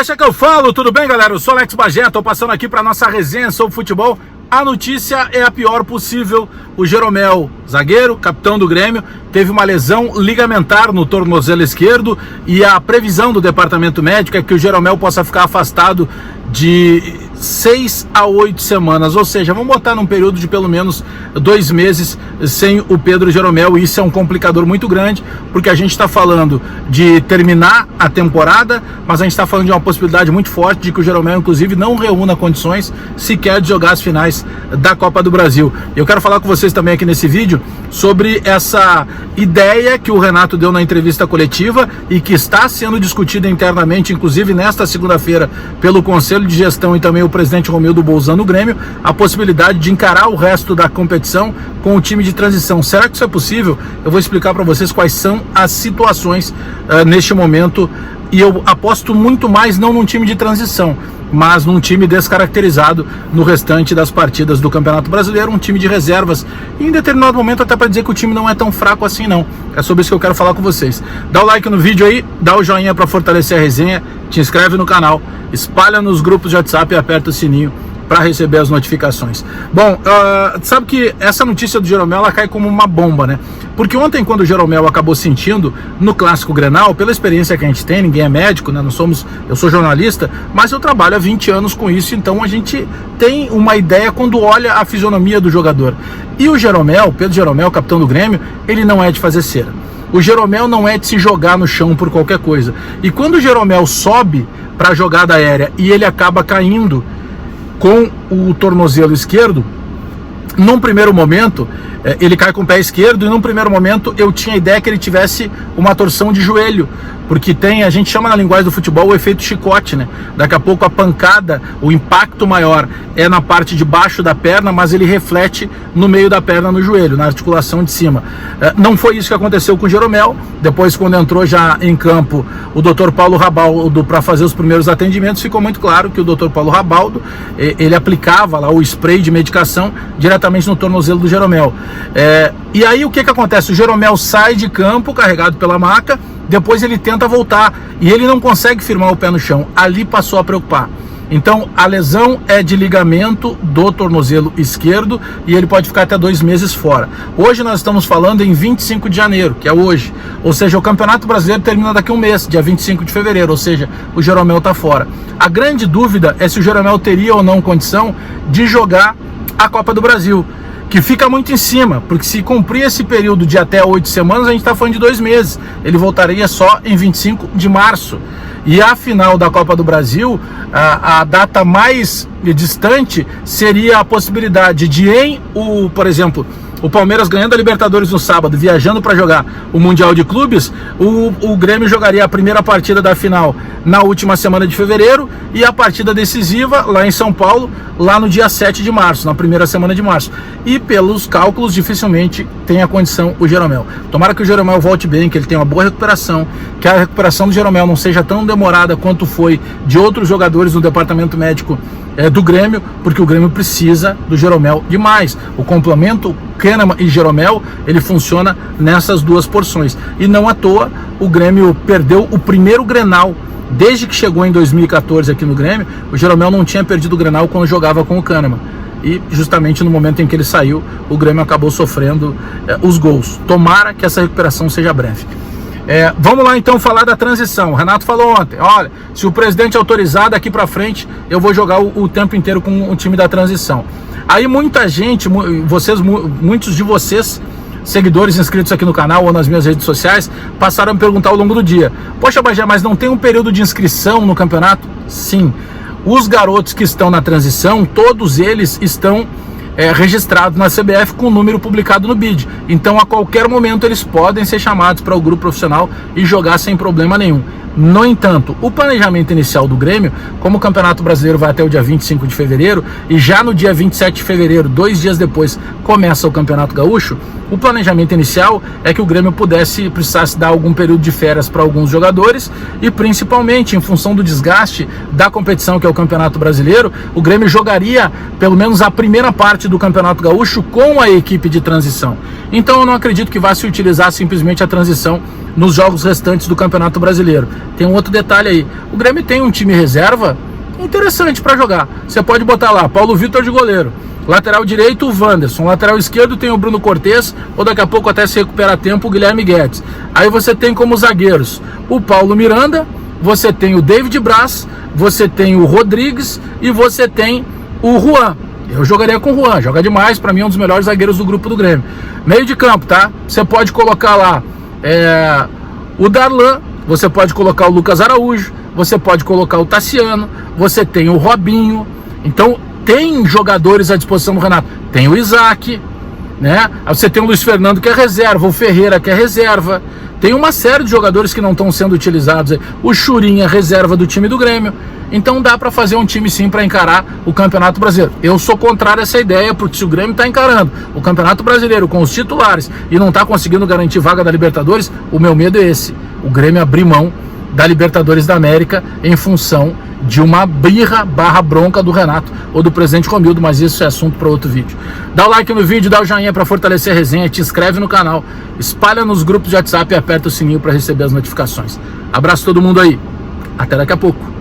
Deixa que eu falo, tudo bem, galera? Eu sou Alex Bagé, tô passando aqui para nossa resenha sobre futebol. A notícia é a pior possível. O Jeromel, zagueiro, capitão do Grêmio, teve uma lesão ligamentar no tornozelo esquerdo e a previsão do departamento médico é que o Jeromel possa ficar afastado de 6 a 8 semanas, ou seja, vamos botar num período de pelo menos 2 meses sem o Pedro Jeromel. E isso é um complicador muito grande, porque a gente está falando de terminar a temporada, mas a gente está falando de uma possibilidade muito forte de que o Jeromel, inclusive, não reúna condições sequer de jogar as finais da Copa do Brasil. Eu quero falar com vocês também aqui nesse vídeo sobre essa ideia que o Renato deu na entrevista coletiva e que está sendo discutida internamente, inclusive nesta segunda-feira, pelo Conselho de Gestão e também o presidente Romildo Bolzan no Grêmio, a possibilidade de encarar o resto da competição com o time de transição. Será que isso é possível? Eu vou explicar para vocês quais são as situações neste momento, e eu aposto muito mais não num time de transição, mas num time descaracterizado no restante das partidas do Campeonato Brasileiro, um time de reservas, e em determinado momento até para dizer que o time não é tão fraco assim não. É sobre isso que eu quero falar com vocês. Dá o like no vídeo aí, dá o joinha para fortalecer a resenha, te inscreve no canal, espalha nos grupos de WhatsApp e aperta o sininho para receber as notificações. Bom, sabe que essa notícia do Jeromel, ela cai como uma bomba, né? Porque ontem, quando o Jeromel acabou sentindo no Clássico Grenal, pela experiência que a gente tem, ninguém é médico, né? Eu sou jornalista, mas eu trabalho há 20 anos com isso, então a gente tem uma ideia quando olha a fisionomia do jogador. E o Jeromel, Pedro Jeromel, capitão do Grêmio, ele não é de fazer cera. O Jeromel não é de se jogar no chão por qualquer coisa. E quando o Jeromel sobe para a jogada aérea e ele acaba caindo com o tornozelo esquerdo, num primeiro momento ele cai com o pé esquerdo, e num primeiro momento eu tinha a ideia que ele tivesse uma torção de joelho, porque a gente chama na linguagem do futebol o efeito chicote, né? Daqui a pouco a pancada, o impacto maior é na parte de baixo da perna, mas ele reflete no meio da perna, no joelho, na articulação de cima. Não foi isso que aconteceu com o Jeromel. Depois, quando entrou já em campo o Dr. Paulo Rabaldo para fazer os primeiros atendimentos, ficou muito claro que o Dr. Paulo Rabaldo, ele aplicava lá o spray de medicação diretamente no tornozelo do Jeromel. E aí o que acontece? O Jeromel sai de campo carregado pela maca, depois ele tenta voltar e ele não consegue firmar o pé no chão. Ali passou a preocupar. Então a lesão é de ligamento do tornozelo esquerdo e ele pode ficar até 2 meses fora. Hoje nós estamos falando em 25 de janeiro, que é hoje. Ou seja, o Campeonato Brasileiro termina daqui a um mês, dia 25 de fevereiro, ou seja, o Jeromel está fora. A grande dúvida é se o Jeromel teria ou não condição de jogar a Copa do Brasil, que fica muito em cima, porque se cumprir esse período de até 8 semanas, a gente está falando de 2 meses. Ele voltaria só em 25 de março. E a final da Copa do Brasil, a data mais distante seria a possibilidade de, por exemplo, o Palmeiras ganhando a Libertadores no sábado, viajando para jogar o Mundial de Clubes, o Grêmio jogaria a primeira partida da final na última semana de fevereiro e a partida decisiva lá em São Paulo, lá no dia 7 de março, na primeira semana de março. E pelos cálculos, dificilmente tem a condição o Jeromel. Tomara que o Jeromel volte bem, que ele tenha uma boa recuperação, que a recuperação do Jeromel não seja tão demorada quanto foi de outros jogadores no departamento médico do Grêmio, porque o Grêmio precisa do Jeromel demais. O complemento Kahneman e Jeromel, ele funciona nessas duas porções. E não à toa o Grêmio perdeu o primeiro Grenal. Desde que chegou em 2014 aqui no Grêmio, o Jeromel não tinha perdido o Grenal quando jogava com o Kahneman. E justamente no momento em que ele saiu, o Grêmio acabou sofrendo os gols. Tomara que essa recuperação seja breve. Vamos lá então falar da transição. O Renato falou ontem, olha, se o presidente autorizar daqui para frente, eu vou jogar o tempo inteiro com o time da transição. Aí muita gente, muitos de vocês, seguidores inscritos aqui no canal ou nas minhas redes sociais, passaram a me perguntar ao longo do dia: poxa, Bagé, mas não tem um período de inscrição no campeonato? Sim, os garotos que estão na transição, todos eles estão registrados na CBF com o número publicado no BID. Então a qualquer momento eles podem ser chamados para o grupo profissional e jogar sem problema nenhum. No entanto, o planejamento inicial do Grêmio, como o Campeonato Brasileiro vai até o dia 25 de fevereiro e já no dia 27 de fevereiro, 2 dias depois, começa o Campeonato Gaúcho, o planejamento inicial é que o Grêmio precisasse dar algum período de férias para alguns jogadores e principalmente em função do desgaste da competição que é o Campeonato Brasileiro, o Grêmio jogaria pelo menos a primeira parte do Campeonato Gaúcho com a equipe de transição. Então eu não acredito que vá se utilizar simplesmente a transição nos jogos restantes do Campeonato Brasileiro. Tem um outro detalhe aí, o Grêmio tem um time reserva interessante para jogar. Você pode botar lá Paulo Vitor de goleiro, lateral direito o Wanderson, lateral esquerdo tem o Bruno Cortez, ou daqui a pouco até se recuperar tempo o Guilherme Guedes. Aí você tem como zagueiros o Paulo Miranda, você tem o David Braz, você tem o Rodrigues e você tem o Juan. Eu jogaria com o Juan, joga demais, para mim é um dos melhores zagueiros do grupo do Grêmio. Meio de campo, tá? Você pode colocar lá o Darlan, você pode colocar o Lucas Araújo, você pode colocar o Tassiano, você tem o Robinho. Então tem jogadores à disposição do Renato. Tem o Isaac, né? Você tem o Luiz Fernando que é reserva, o Ferreira que é reserva. Tem uma série de jogadores que não estão sendo utilizados. O Churinha, reserva do time do Grêmio. Então dá para fazer um time sim para encarar o Campeonato Brasileiro. Eu sou contrário a essa ideia, porque se o Grêmio está encarando o Campeonato Brasileiro com os titulares e não está conseguindo garantir vaga da Libertadores, o meu medo é esse. O Grêmio abrir mão da Libertadores da América em função de uma birra / bronca do Renato ou do presidente Romildo, mas isso é assunto para outro vídeo. Dá o like no vídeo, dá o joinha para fortalecer a resenha, te inscreve no canal, espalha nos grupos de WhatsApp e aperta o sininho para receber as notificações. Abraço todo mundo aí, até daqui a pouco.